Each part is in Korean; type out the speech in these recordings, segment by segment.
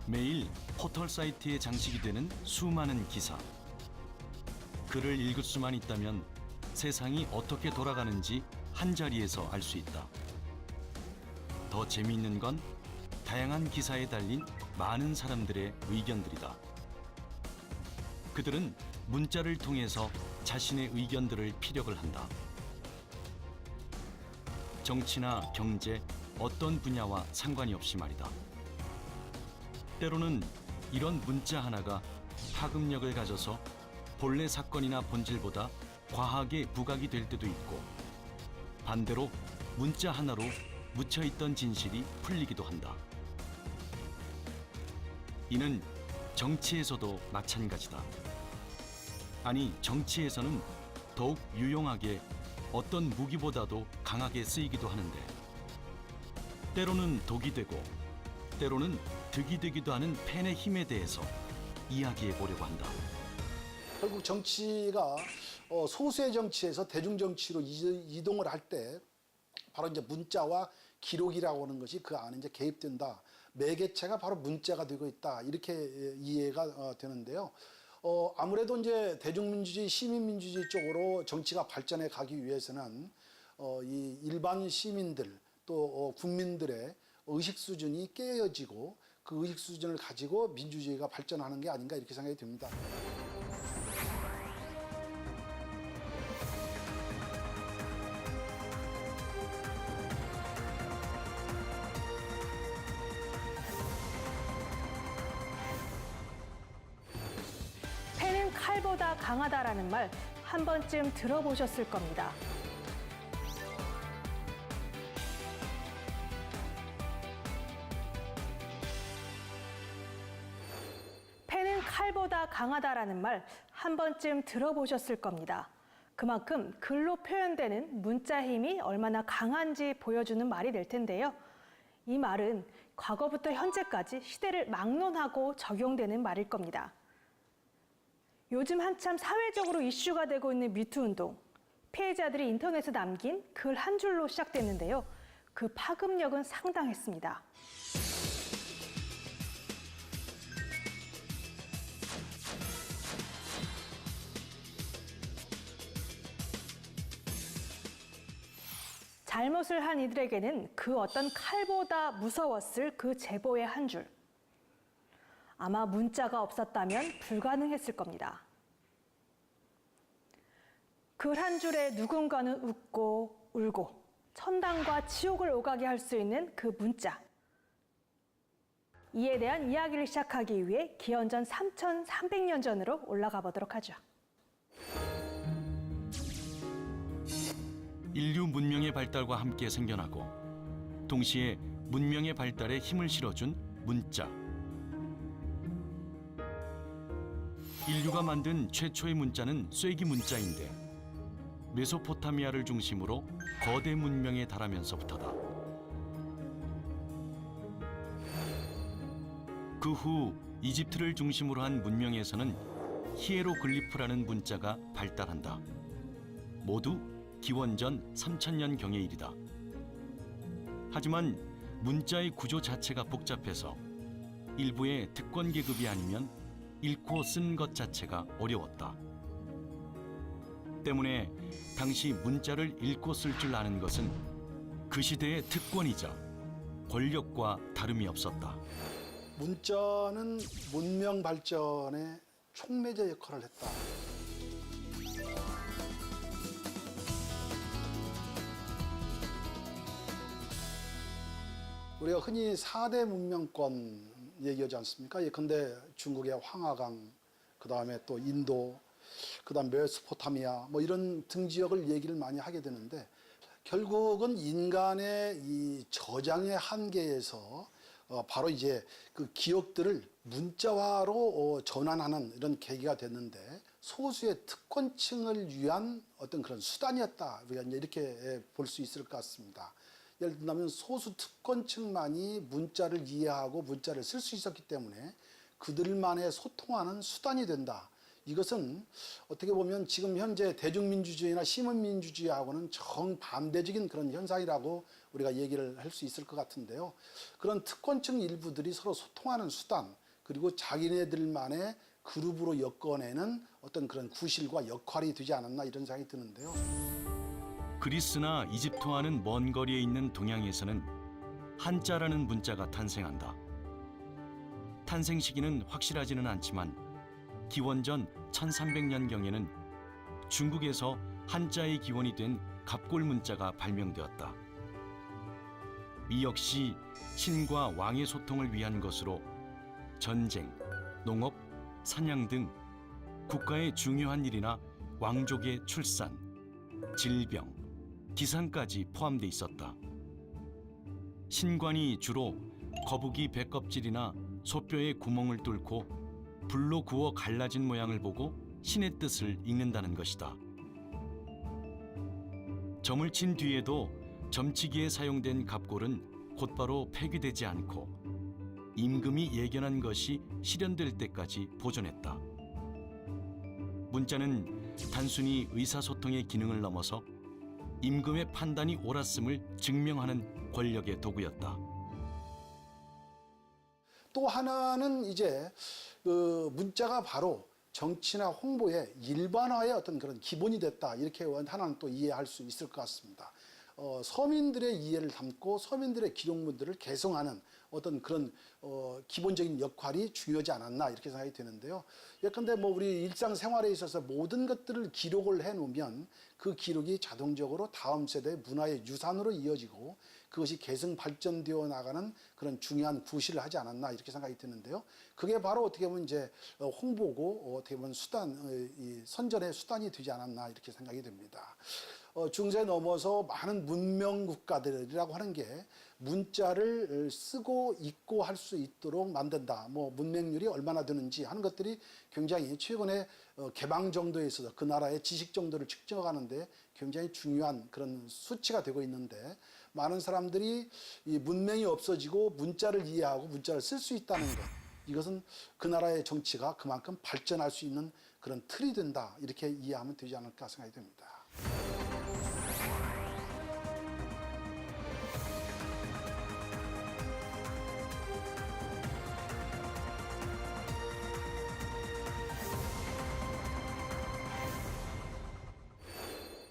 매일 포털 사이트에 장식이 되는 수많은 기사. 글을 읽을 수만 있다면 세상이 어떻게 돌아가는지 한자리에서 알 수 있다. 더 재미있는 건 다양한 기사에 달린 많은 사람들의 의견들이다. 그들은 문자를 통해서 자신의 의견들을 피력을 한다. 정치나 경제, 어떤 분야와 상관이 없이 말이다. 때로는 이런 문자 하나가 파급력을 가져서 본래 사건이나 본질보다 과하게 부각이 될 때도 있고, 반대로 문자 하나로 묻혀있던 진실이 풀리기도 한다. 이는 정치에서도 마찬가지다. 아니, 정치에서는 더욱 유용하게 어떤 무기보다도 강하게 쓰이기도 하는데, 때로는 독이 되고 때로는 득이 되기도 하는 펜의 힘에 대해서 이야기해 보려고 한다. 결국 정치가 소수의 정치에서 대중 정치로 이동을 할 때 바로 이제 문자와 기록이라고 하는 것이 그 안에 이제 개입된다. 매개체가 바로 문자가 되고 있다. 이렇게 이해가 되는데요. 아무래도 이제 대중민주주의, 시민민주주의 쪽으로 정치가 발전해 가기 위해서는 이 일반 시민들 또 국민들의 의식 수준이 깨어지고 그 의식 수준을 가지고 민주주의가 발전하는 게 아닌가 이렇게 생각이 듭니다. 펜은 칼보다 강하다라는 말 한 번쯤 들어보셨을 겁니다. 펜은 칼보다 강하다라는 말 한 번쯤 들어보셨을 겁니다. 그만큼 글로 표현되는 문자 힘이 얼마나 강한지 보여주는 말이 될 텐데요. 이 말은 과거부터 현재까지 시대를 막론하고 적용되는 말일 겁니다. 요즘 한참 사회적으로 이슈가 되고 있는 미투 운동. 피해자들이 인터넷에 남긴 글 한 줄로 시작됐는데요. 그 파급력은 상당했습니다. 잘못을 한 이들에게는 그 어떤 칼보다 무서웠을 그 제보의 한 줄. 아마 문자가 없었다면 불가능했을 겁니다. 글 한 줄에 누군가는 웃고 울고 천당과 지옥을 오가게 할 수 있는 그 문자. 이에 대한 이야기를 시작하기 위해 기원전 3300년 전으로 올라가 보도록 하죠. 인류 문명의 발달과 함께 생겨나고 동시에 문명의 발달에 힘을 실어준 문자. 인류가 만든 최초의 문자는 쐐기 문자인데 메소포타미아를 중심으로 거대 문명에 달하면서부터다. 그 후 이집트를 중심으로 한 문명에서는 히에로글리프라는 문자가 발달한다. 모두 기원전 3000년경의 일이다. 하지만 문자의 구조 자체가 복잡해서 일부의 특권 계급이 아니면 읽고 쓴 것 자체가 어려웠다. 때문에 당시 문자를 읽고 쓸 줄 아는 것은 그 시대의 특권이자 권력과 다름이 없었다. 문자는 문명 발전에 촉매제 역할을 했다. 우리가 흔히 4대 문명권 얘기하지 않습니까? 예컨대 중국의 황하강, 그 다음에 또 인도, 그 다음 메소포타미아, 뭐 이런 등지역을 얘기를 많이 하게 되는데, 결국은 인간의 이 저장의 한계에서 바로 이제 그 기억들을 문자화로 전환하는 이런 계기가 됐는데, 소수의 특권층을 위한 어떤 그런 수단이었다. 우리가 이제 이렇게 볼 수 있을 것 같습니다. 예를 들면 소수 특권층만이 문자를 이해하고 문자를 쓸 수 있었기 때문에 그들만의 소통하는 수단이 된다. 이것은 어떻게 보면 지금 현재 대중민주주의나 시민민주주의하고는 정반대적인 그런 현상이라고 우리가 얘기를 할 수 있을 것 같은데요. 그런 특권층 일부들이 서로 소통하는 수단, 그리고 자기네들만의 그룹으로 엮어내는 어떤 그런 구실과 역할이 되지 않았나 이런 생각이 드는데요. 그리스나 이집트와는 먼 거리에 있는 동양에서는 한자라는 문자가 탄생한다. 탄생 시기는 확실하지는 않지만 기원전 1300년경에는 중국에서 한자의 기원이 된 갑골 문자가 발명되었다. 이 역시 신과 왕의 소통을 위한 것으로 전쟁, 농업, 사냥 등 국가의 중요한 일이나 왕족의 출산, 질병, 기상까지 포함돼 있었다. 신관이 주로 거북이 배껍질이나 소뼈의 구멍을 뚫고 불로 구워 갈라진 모양을 보고 신의 뜻을 읽는다는 것이다. 점을 친 뒤에도 점치기에 사용된 갑골은 곧바로 폐기되지 않고 임금이 예견한 것이 실현될 때까지 보존했다. 문자는 단순히 의사소통의 기능을 넘어서 임금의 판단이 옳았음을 증명하는 권력의 도구였다. 또 하나는 이제 그 문자가 바로 정치나 홍보의 일반화의 어떤 그런 기본이 됐다. 이렇게 하나는 또 이해할 수 있을 것 같습니다. 서민들의 이해를 담고 서민들의 기록물들을 개성하는 어떤 그런 기본적인 역할이 중요하지 않았나 이렇게 생각이 되는데요. 예컨대 뭐 우리 일상생활에 있어서 모든 것들을 기록을 해놓으면 그 기록이 자동적으로 다음 세대의 문화의 유산으로 이어지고 그것이 계승 발전되어 나가는 그런 중요한 구실을 하지 않았나 이렇게 생각이 드는데요. 그게 바로 어떻게 보면 이제 홍보고 어떻게 보면 이 선전의 수단이 되지 않았나 이렇게 생각이 됩니다. 중세 넘어서 많은 문명 국가들이라고 하는 게 문자를 쓰고 읽고 할 수 있도록 만든다. 뭐 문맹률이 얼마나 되는지 하는 것들이 굉장히 최근에 개방 정도에 있어서 그 나라의 지식 정도를 측정하는데 굉장히 중요한 그런 수치가 되고 있는데 많은 사람들이 이 문맹이 없어지고 문자를 이해하고 문자를 쓸 수 있다는 것. 이것은 그 나라의 정치가 그만큼 발전할 수 있는 그런 틀이 된다. 이렇게 이해하면 되지 않을까 생각이 됩니다.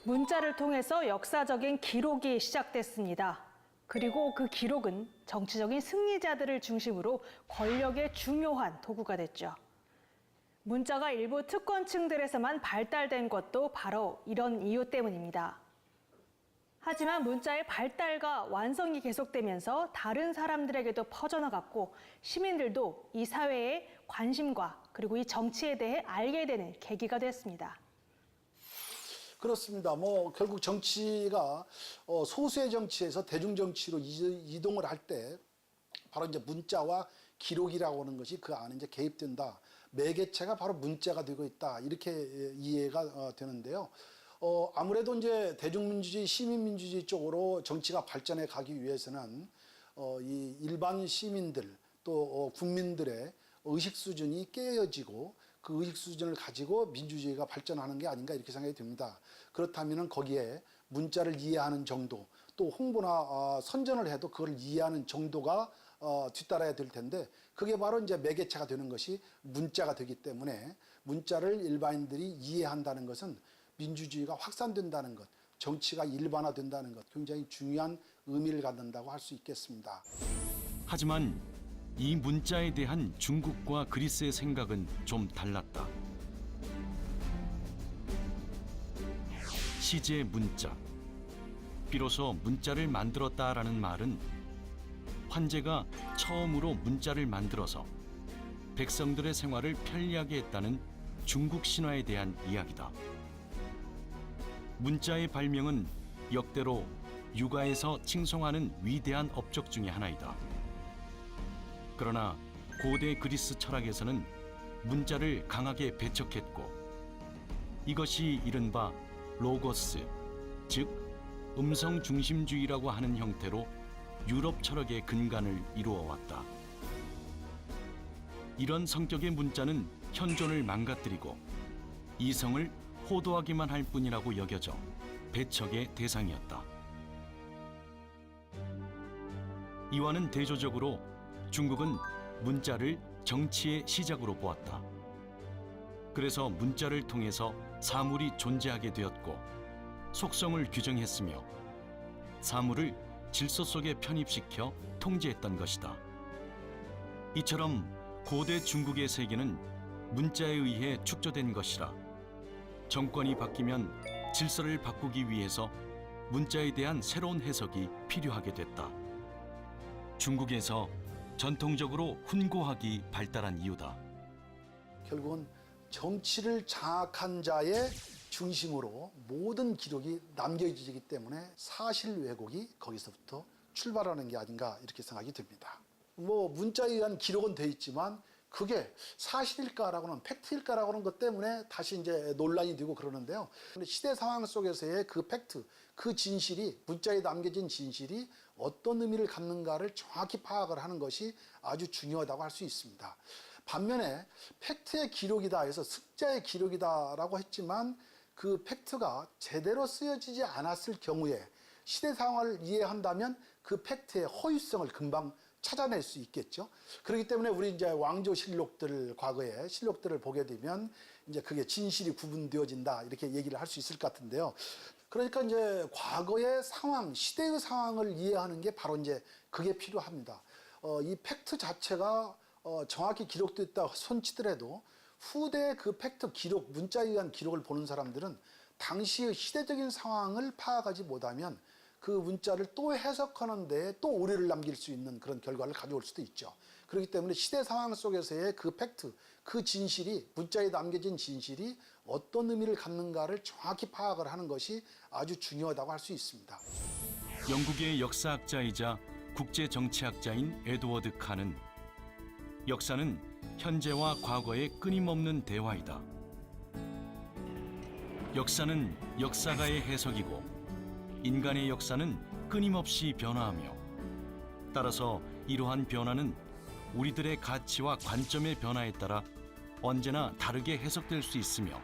문자를 통해서 역사적인 기록이 시작됐습니다. 그리고 그 기록은 정치적인 승리자들을 중심으로 권력의 중요한 도구가 됐죠. 문자가 일부 특권층들에서만 발달된 것도 바로 이런 이유 때문입니다. 하지만 문자의 발달과 완성이 계속되면서 다른 사람들에게도 퍼져나갔고 시민들도 이 사회의 관심과 그리고 이 정치에 대해 알게 되는 계기가 됐습니다. 그렇습니다. 뭐 결국 정치가 소수의 정치에서 대중 정치로 이동을 할 때 바로 이제 문자와 기록이라고 하는 것이 그 안에 이제 개입된다. 매개체가 바로 문자가 되고 있다. 이렇게 이해가 되는데요. 아무래도 이제 대중민주주의, 시민민주주의 쪽으로 정치가 발전해 가기 위해서는 이 일반 시민들 또 국민들의 의식 수준이 깨어지고 그 의식 수준을 가지고 민주주의가 발전하는 게 아닌가 이렇게 생각이 듭니다. 그렇다면 거기에 문자를 이해하는 정도 또 홍보나 선전을 해도 그걸 이해하는 정도가 뒤따라야 될 텐데 그게 바로 이제 매개체가 되는 것이 문자가 되기 때문에 문자를 일반인들이 이해한다는 것은 민주주의가 확산된다는 것, 정치가 일반화된다는 것 굉장히 중요한 의미를 갖는다고 할 수 있겠습니다. 하지만 이 문자에 대한 중국과 그리스의 생각은 좀 달랐다. 시제 문자. 비로소 문자를 만들었다라는 말은 황제가 처음으로 문자를 만들어서 백성들의 생활을 편리하게 했다는 중국 신화에 대한 이야기다. 문자의 발명은 역대로 육아에서 칭송하는 위대한 업적 중의 하나이다. 그러나 고대 그리스 철학에서는 문자를 강하게 배척했고 이것이 이른바 로고스, 즉 음성 중심주의라고 하는 형태로 유럽 철학의 근간을 이루어왔다. 이런 성격의 문자는 현존을 망가뜨리고 이성을 호도하기만 할 뿐이라고 여겨져 배척의 대상이었다. 이와는 대조적으로 중국은 문자를 정치의 시작으로 보았다. 그래서 문자를 통해서 사물이 존재하게 되었고 속성을 규정했으며 사물을 질서 속에 편입시켜 통제했던 것이다. 이처럼 고대 중국의 세계는 문자에 의해 축조된 것이라 정권이 바뀌면 질서를 바꾸기 위해서 문자에 대한 새로운 해석이 필요하게 됐다. 중국에서 전통적으로 훈고학이 발달한 이유다. 결국은 정치를 장악한 자의 중심으로 모든 기록이 남겨지기 때문에 사실 왜곡이 거기서부터 출발하는 게 아닌가 이렇게 생각이 듭니다. 뭐 문자에 의한 기록은 돼 있지만 그게 사실일까라고는 팩트일까라고는 것 때문에 다시 이제 논란이 되고 그러는데요. 근데 시대 상황 속에서의 그 팩트, 그 진실이 문자에 남겨진 진실이 어떤 의미를 갖는가를 정확히 파악을 하는 것이 아주 중요하다고 할 수 있습니다. 반면에 팩트의 기록이다 해서 습자의 기록이다라고 했지만 그 팩트가 제대로 쓰여지지 않았을 경우에 시대 상황을 이해한다면 그 팩트의 허위성을 금방 찾아낼 수 있겠죠. 그렇기 때문에 우리 이제 왕조 실록들 과거의 실록들을 보게 되면 이제 그게 진실이 구분되어진다 이렇게 얘기를 할 수 있을 것 같은데요. 그러니까 이제 과거의 상황, 시대의 상황을 이해하는 게 바로 이제 그게 필요합니다. 이 팩트 자체가 정확히 기록됐다 손치더라도 후대의 그 팩트 기록, 문자에 의한 기록을 보는 사람들은 당시의 시대적인 상황을 파악하지 못하면 그 문자를 또 해석하는 데에 또 오류를 남길 수 있는 그런 결과를 가져올 수도 있죠. 그렇기 때문에 시대 상황 속에서의 그 팩트, 그 진실이, 문자에 남겨진 진실이 어떤 의미를 갖는가를 정확히 파악을 하는 것이 아주 중요하다고 할 수 있습니다. 영국의 역사학자이자 국제정치학자인 에드워드 칸은 역사는 현재와 과거의 끊임없는 대화이다. 역사는 역사가의 해석이고 인간의 역사는 끊임없이 변화하며 따라서 이러한 변화는 우리들의 가치와 관점의 변화에 따라 언제나 다르게 해석될 수 있으며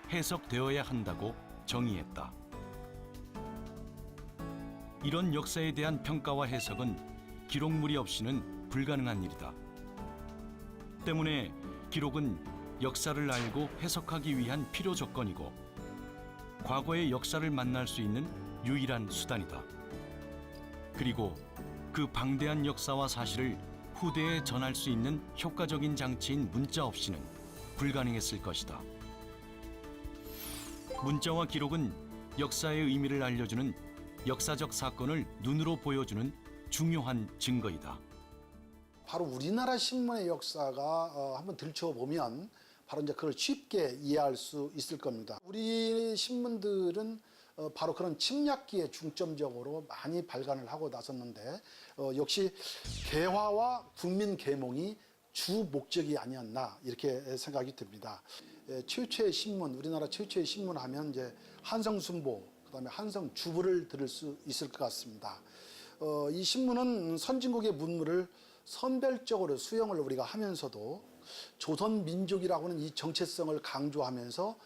해석되어야 한다고 정의했다. 이런 역사에 대한 평가와 해석은 기록물이 없이는 불가능한 일이다. 때문에 기록은 역사를 알고 해석하기 위한 필요 조건이고 과거의 역사를 만날 수 있는 유일한 수단이다. 그리고 그 방대한 역사와 사실을 후대에 전할 수 있는 효과적인 장치인 문자 없이는 불가능했을 것이다. 문자와 기록은 역사의 의미를 알려주는 역사적 사건을 눈으로 보여주는 중요한 증거이다. 바로 우리나라 신문의 역사가 한번 들춰보면 바로 이제 그걸 쉽게 이해할 수 있을 겁니다. 우리 신문들은 바로 그런 침략기에 중점적으로 많이 발간을 하고 나섰는데 역시 개화와 국민 계몽이 주 목적이 아니었나 이렇게 생각이 듭니다. 최초의 신문, 우리나라 최초의 신문 하면 이제 한성순보, 그다음에 한성주부를 들을 수 있을 것 같습니다. 이 신문은 선진국의 문물을 선별적으로 수용을 우리가 하면서도 조선 민족이라고 하는 이 정체성을 강조하면서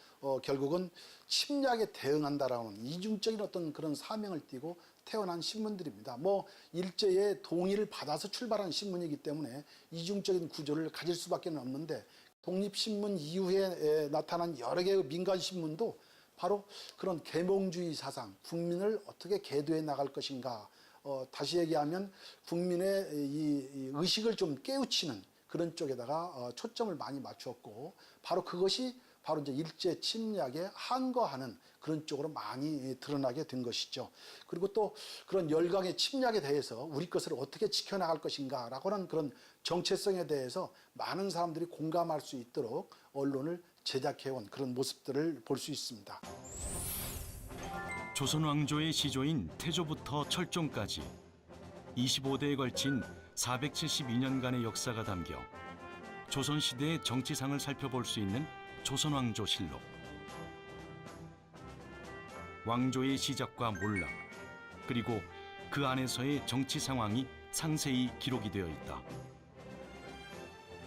결국은 침략에 대응한다라는 이중적인 어떤 그런 사명을 띠고 태어난 신문들입니다. 뭐 일제의 동의를 받아서 출발한 신문이기 때문에 이중적인 구조를 가질 수밖에 없는데 독립신문 이후에 나타난 여러 개의 민간신문도 바로 그런 계몽주의 사상, 국민을 어떻게 계도해 나갈 것인가, 다시 얘기하면 국민의 이 의식을 좀 깨우치는 그런 쪽에다가 초점을 많이 맞추었고 바로 그것이 바로 이제 일제 침략에 항거하는 그런 쪽으로 많이 드러나게 된 것이죠. 그리고 또 그런 열강의 침략에 대해서 우리 것을 어떻게 지켜나갈 것인가라고 하는 그런 정체성에 대해서 많은 사람들이 공감할 수 있도록 언론을 제작해온 그런 모습들을 볼 수 있습니다. 조선 왕조의 시조인 태조부터 철종까지 25대에 걸친 472년간의 역사가 담겨 조선시대의 정치상을 살펴볼 수 있는 조선왕조실록. 왕조의 시작과 몰락, 그리고 그 안에서의 정치 상황이 상세히 기록이 되어 있다.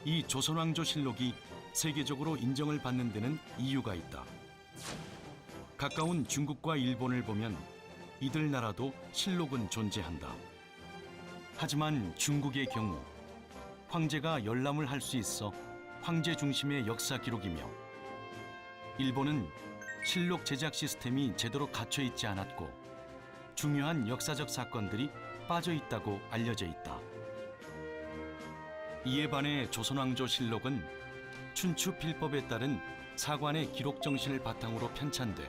이 조선왕조실록이 세계적으로 인정을 받는 데는 이유가 있다. 가까운 중국과 일본을 보면 이들 나라도 실록은 존재한다. 하지만 중국의 경우 황제가 열람을 할 수 있어 황제 중심의 역사 기록이며, 일본은 실록 제작 시스템이 제대로 갖춰 있지 않았고 중요한 역사적 사건들이 빠져 있다고 알려져 있다. 이에 반해 조선왕조 실록은 춘추 필법에 따른 사관의 기록 정신을 바탕으로 편찬돼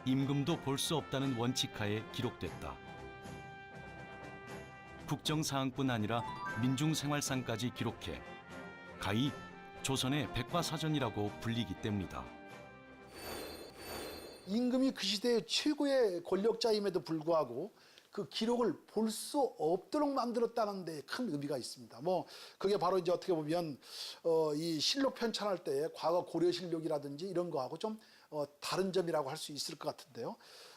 임금도 볼 수 없다는 원칙하에 기록됐다. 국정사항뿐 아니라 민중생활상까지 기록해 가히 조선의 백과사전이라고 불리기 때문이다. 임금이 그 시대의 최고의 권력자임에도 불구하고 그 기록을 볼 수 없도록 만들었다는 데 큰 의미가 있습니다. 뭐 그게 바로 이제 어떻게 보면 이 실록 편찬할 때 과거 고려실록이라든지 이런 거하고 좀 다른 점이라고 할 수 있을 것 같은데요.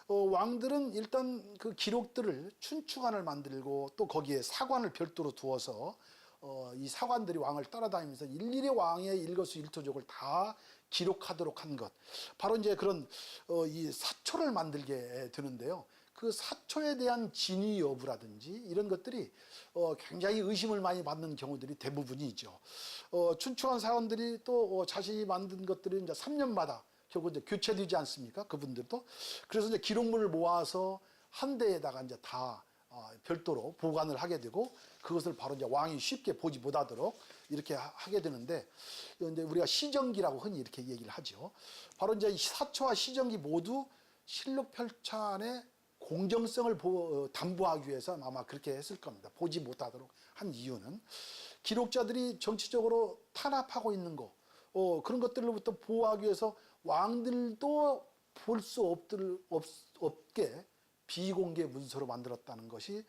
왕들은 일단 그 기록들을 춘추관을 만들고 또 거기에 사관을 별도로 두어서 이 사관들이 왕을 따라다니면서 일일이 왕의 일거수일투족을 다 기록하도록 한 것, 바로 이제 그런 이 사초를 만들게 되는데요. 그 사초에 대한 진위 여부라든지 이런 것들이 굉장히 의심을 많이 받는 경우들이 대부분이죠. 춘추관 사관들이 또 자신이 만든 것들이 이제 3년마다 결국 이제 교체되지 않습니까? 그분들도. 그래서 이제 기록물을 모아서 한 대에다가 이제 다 별도로 보관을 하게 되고, 그것을 바로 이제 왕이 쉽게 보지 못하도록 이렇게 하게 되는데, 이제 우리가 시정기라고 흔히 이렇게 얘기를 하죠. 바로 이제 사초와 시정기 모두 실록 편찬의 공정성을 담보하기 위해서 아마 그렇게 했을 겁니다. 보지 못하도록 한 이유는 기록자들이 정치적으로 탄압하고 있는 거, 그런 것들로부터 보호하기 위해서 왕들도 볼 수 없게 비공개 문서로 만들었다는 것이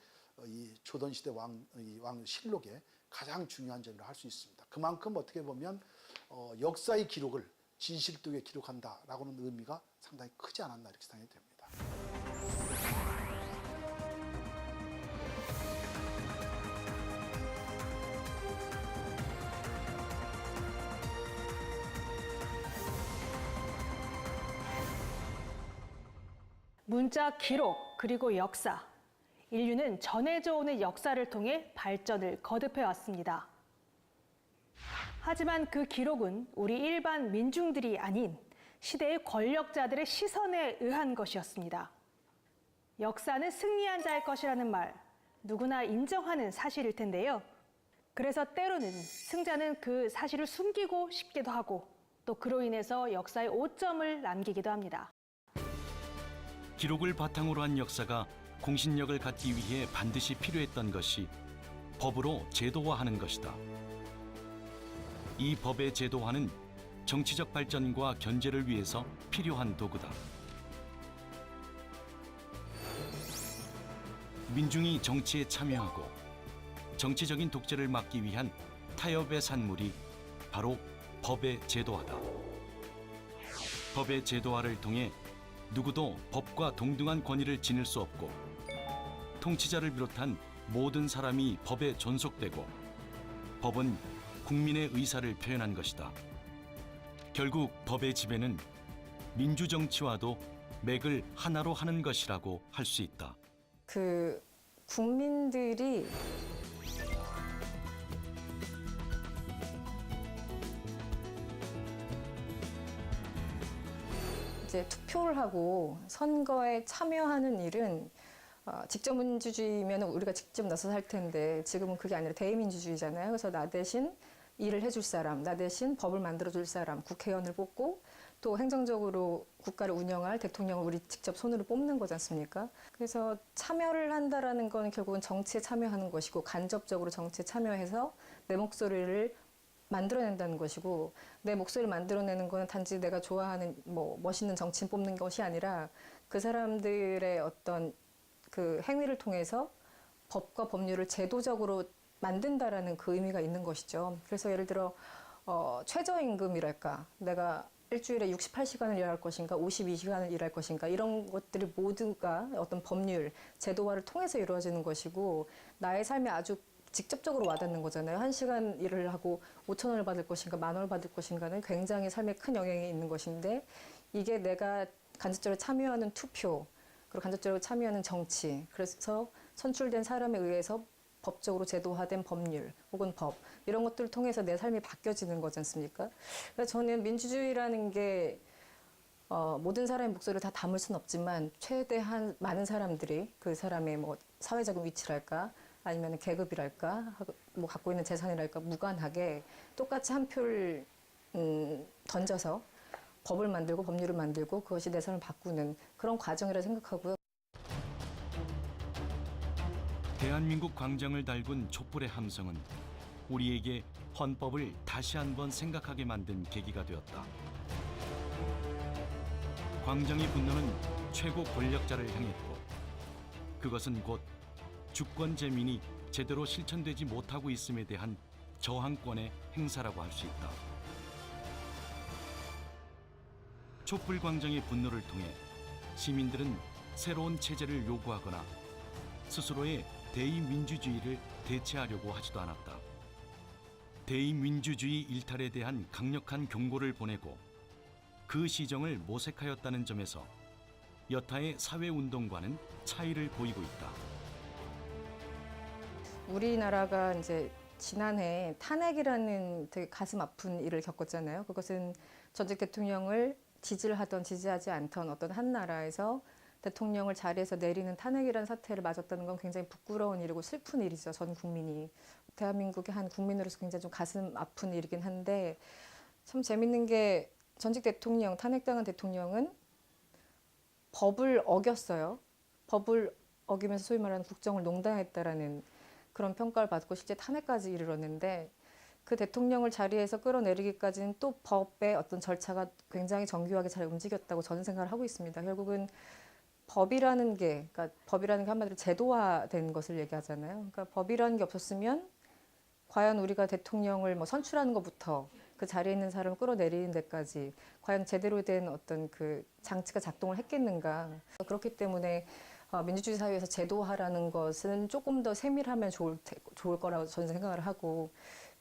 이 조선시대 왕 실록의 가장 중요한 점이라고 할 수 있습니다. 그만큼 어떻게 보면 역사의 기록을 진실되게 기록한다라고는 의미가 상당히 크지 않았나 이렇게 생각이 됩니다. 문자 기록 그리고 역사. 인류는 전해져 오는 역사를 통해 발전을 거듭해 왔습니다. 하지만 그 기록은 우리 일반 민중들이 아닌 시대의 권력자들의 시선에 의한 것이었습니다. 역사는 승리한 자의 것이라는 말, 누구나 인정하는 사실일 텐데요. 그래서 때로는 승자는 그 사실을 숨기고 싶기도 하고, 또 그로 인해서 역사에 오점을 남기기도 합니다. 기록을 바탕으로 한 역사가 공신력을 갖기 위해 반드시 필요했던 것이 법으로 제도화하는 것이다. 이 법의 제도화는 정치적 발전과 견제를 위해서 필요한 도구다. 민중이 정치에 참여하고 정치적인 독재를 막기 위한 타협의 산물이 바로 법의 제도화다. 법의 제도화를 통해 누구도 법과 동등한 권위를 지닐 수 없고, 통치자를 비롯한 모든 사람이 법에 존속되고, 법은 국민의 의사를 표현한 것이다. 결국 법의 지배는 민주정치와도 맥을 하나로 하는 것이라고 할 수 있다. 그 국민들이 이제 투표를 하고 선거에 참여하는 일은 직접 민주주의면 우리가 직접 나서서 할 텐데, 지금은 그게 아니라 대의민주주의잖아요. 그래서 나 대신 일을 해줄 사람, 나 대신 법을 만들어줄 사람, 국회의원을 뽑고 또 행정적으로 국가를 운영할 대통령을 우리 직접 손으로 뽑는 거지 않습니까? 그래서 참여를 한다라는 건 결국은 정치에 참여하는 것이고, 간접적으로 정치에 참여해서 내 목소리를 만들어낸다는 것이고, 내 목소리를 만들어내는 건 단지 내가 좋아하는 멋있는 정치인 뽑는 것이 아니라 그 사람들의 어떤 그 행위를 통해서 법과 법률을 제도적으로 만든다라는 그 의미가 있는 것이죠. 그래서 예를 들어 최저임금이랄까, 내가 일주일에 68시간을 일할 것인가, 52시간을 일할 것인가, 이런 것들이 모두가 어떤 법률, 제도화를 통해서 이루어지는 것이고, 나의 삶에 아주 직접적으로 와닿는 거잖아요. 1시간 일을 하고 5천 원을 받을 것인가, 10,000원을 받을 것인가는 굉장히 삶에 큰 영향이 있는 것인데 이게 내가 간접적으로 참여하는 투표, 그리고 간접적으로 참여하는 정치, 그래서 선출된 사람에 의해서 법적으로 제도화된 법률 혹은 법 이런 것들을 통해서 내 삶이 바뀌어지는 거지 않습니까? 그래서 저는 민주주의라는 게 모든 사람의 목소리를 다 담을 수는 없지만 최대한 많은 사람들이 그 사람의 뭐 사회적인 위치랄까 아니면 계급이랄까 뭐 갖고 있는 재산이랄까 무관하게 똑같이 한 표를 던져서 법을 만들고 법률을 만들고 그것이 내 삶을 바꾸는 그런 과정이라 생각하고요. 대한민국 광장을 달군 촛불의 함성은 우리에게 헌법을 다시 한번 생각하게 만든 계기가 되었다. 광장의 분노는 최고 권력자를 향했고 그것은 곧 주권 재민이 제대로 실천되지 못하고 있음에 대한 저항권의 행사라고 할 수 있다. 촛불 광장의 분노를 통해 시민들은 새로운 체제를 요구하거나 스스로의 대의민주주의를 대체하려고 하지도 않았다. 대의민주주의 일탈에 대한 강력한 경고를 보내고 그 시정을 모색하였다는 점에서 여타의 사회운동과는 차이를 보이고 있다. 우리나라가 이제 지난해 탄핵이라는 되게 가슴 아픈 일을 겪었잖아요. 그것은 전직 대통령을 지지를 하던 지지하지 않던 어떤 한 나라에서 대통령을 자리에서 내리는 탄핵이라는 사태를 맞았다는 건 굉장히 부끄러운 일이고 슬픈 일이죠. 전 국민이. 대한민국의 한 국민으로서 굉장히 좀 가슴 아픈 일이긴 한데 참 재밌는 게 전직 대통령, 탄핵당한 대통령은 법을 어겼어요. 법을 어기면서 소위 말하는 국정을 농단했다라는 그런 평가를 받고 실제 탄핵까지 이르렀는데 그 대통령을 자리에서 끌어내리기까지는 또 법의 어떤 절차가 굉장히 정교하게 잘 움직였다고 저는 생각을 하고 있습니다. 결국은 법이라는 게 한마디로 제도화된 것을 얘기하잖아요. 그러니까 법이라는 게 없었으면 과연 우리가 대통령을 뭐 선출하는 것부터 그 자리에 있는 사람을 끌어내리는 데까지 과연 제대로 된 어떤 그 장치가 작동을 했겠는가. 그렇기 때문에 민주주의 사회에서 제도화라는 것은 조금 더 세밀하면 좋을 거라고 저는 생각을 하고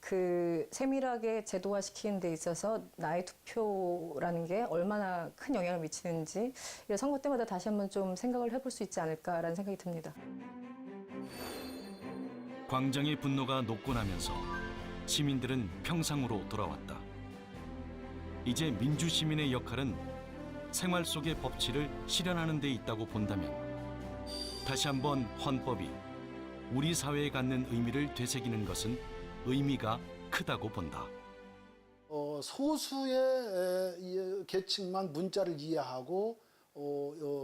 그 세밀하게 제도화시키는 데 있어서 나의 투표라는 게 얼마나 큰 영향을 미치는지 선거 때마다 다시 한번 좀 생각을 해볼 수 있지 않을까라는 생각이 듭니다. 광장의 분노가 녹고나면서 시민들은 평상으로 돌아왔다. 이제 민주시민의 역할은 생활 속의 법치를 실현하는 데 있다고 본다면 다시 한번 헌법이 우리 사회에 갖는 의미를 되새기는 것은 의미가 크다고 본다. 소수의 계층만 문자를 이해하고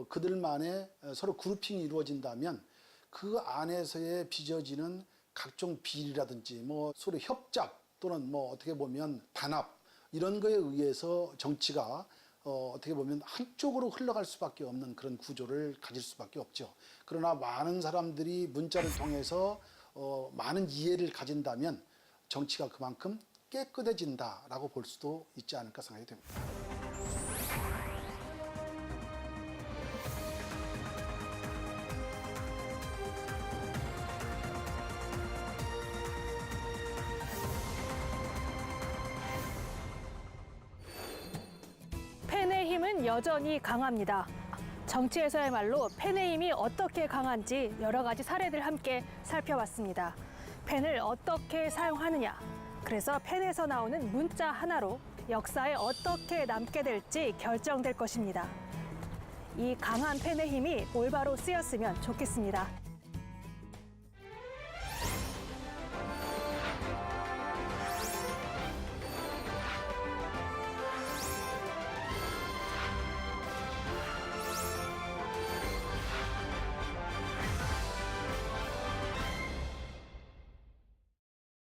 그들만의 서로 그룹핑이 이루어진다면 그 안에서의 빚어지는 각종 비리라든지 뭐 서로 협작 또는 뭐 어떻게 보면 단합 이런 거에 의해서 정치가 어떻게 보면 한쪽으로 흘러갈 수밖에 없는 그런 구조를 가질 수밖에 없죠. 그러나 많은 사람들이 문자를 통해서 많은 이해를 가진다면 정치가 그만큼 깨끗해진다라고 볼 수도 있지 않을까 생각이 됩니다. 펜의 힘은 여전히 강합니다. 정치에서야말로 펜의 힘이 어떻게 강한지 여러 가지 사례들 함께 살펴봤습니다. 펜을 어떻게 사용하느냐, 그래서 펜에서 나오는 문자 하나로 역사에 어떻게 남게 될지 결정될 것입니다. 이 강한 펜의 힘이 올바로 쓰였으면 좋겠습니다.